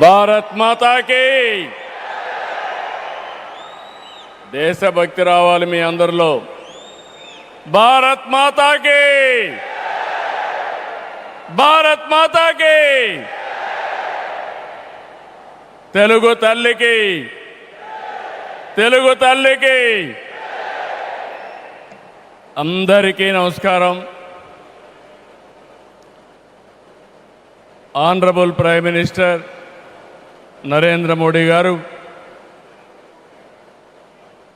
భారత్ మాతాకి దేశభక్తి రావాలి మీ అందరిలో. భారత్ మాతాకి, భారత్ మాతాకి, తెలుగు తల్లికి, తెలుగు తల్లికి అందరికీ నమస్కారం. Honourable prime minister Narendra Modi గారు,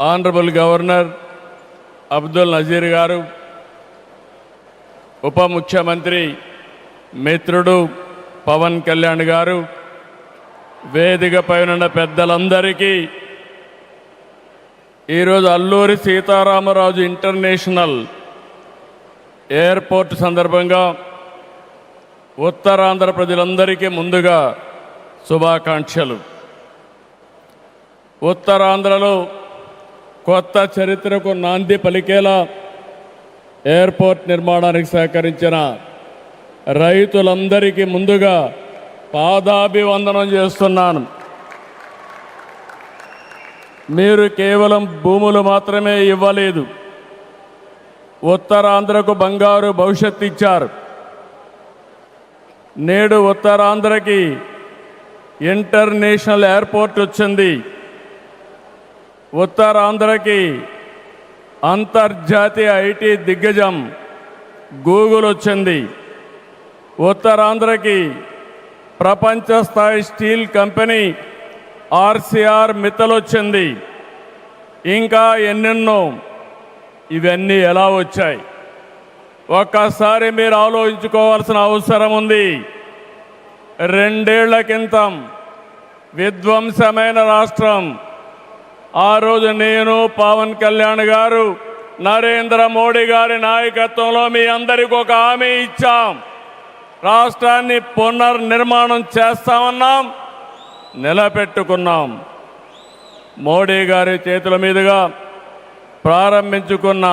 ఆనరబుల్ గవర్నర్ అబ్దుల్ నజీర్ గారు, ఉప ముఖ్యమంత్రి మిత్రుడు పవన్ కళ్యాణ్ గారు, వేదికపై ఉన్న పెద్దలందరికీ ఈరోజు అల్లూరి సీతారామరాజు ఇంటర్నేషనల్ ఎయిర్పోర్ట్ సందర్భంగా ఉత్తరాంధ్ర ప్రజలందరికీ ముందుగా శుభాకాంక్షలు. ఉత్తరాంధ్రలో కొత్త చరిత్రకు నాంది పలికేలా ఎయిర్పోర్ట్ నిర్మాణానికి సహకరించిన రైతులందరికీ ముందుగా పాదాభివందనం చేస్తున్నాను. మీరు కేవలం భూములు మాత్రమే ఇవ్వలేదు, ఉత్తరాంధ్రకు బంగారు భవిష్యత్తు ఇచ్చారు. నేడు ఉత్తరాంధ్రకి ఇంటర్నేషనల్ ఎయిర్పోర్ట్ వచ్చింది. ఉత్తరాంధ్రకి అంతర్జాతీయ ఐటీ దిగ్గజం గూగుల్ వచ్చింది. ఉత్తరాంధ్రకి ప్రపంచ స్థాయి స్టీల్ కంపెనీ ఆర్సీఆర్ మిత్తల్ వచ్చింది. ఇంకా ఎన్నెన్నో. ఇవన్నీ ఎలా వచ్చాయి? ఒక్కసారి మీరు ఆలోచించుకోవాల్సిన అవసరం ఉంది. 2 ఏళ్ల క్రితం విధ్వంసమైన రాష్ట్రం. ఆ రోజు నేను, పవన్ కళ్యాణ్ గారు, నరేంద్ర మోడీ గారి నాయకత్వంలో మీ అందరికీ ఒక హామీ ఇచ్చాం. రాష్ట్రాన్ని పునర్నిర్మాణం చేస్తామన్నాం, నిలబెట్టుకున్నాం. మోడీ గారి చేతుల మీదుగా ప్రారంభించుకున్న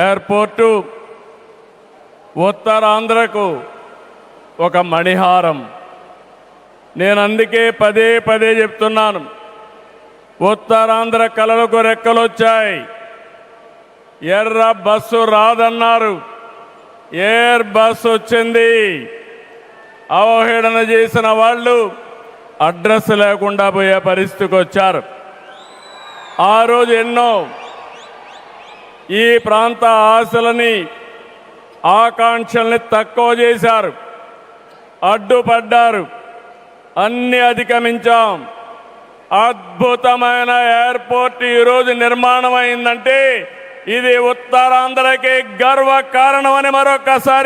ఎయిర్పోర్టు ఉత్తరాంధ్రకు ఒక మణిహారం. నేను అందుకే పదే పదే చెప్తున్నాను, ఉత్తరాంధ్ర కళలకు రెక్కలొచ్చాయి. ఎర్ర బస్సు రాదన్నారు, ఎయిర్ బస్సు వచ్చింది. అవహేళన చేసిన వాళ్ళు అడ్రస్ లేకుండా పోయే పరిస్థితికి వచ్చారు. ఆ రోజు ఎన్నో ఈ ప్రాంత ఆశలని, ఆకాంక్షల్ని తక్కువ చేశారు, అడ్డుపడ్డారు. అన్ని అధిగమించాం. అద్భుతమైన ఎయిర్పోర్ట్ ఈరోజు నిర్మాణం అయిందంటే ఇది ఉత్తరాంధ్రకి గర్వ కారణమని మరొకసారి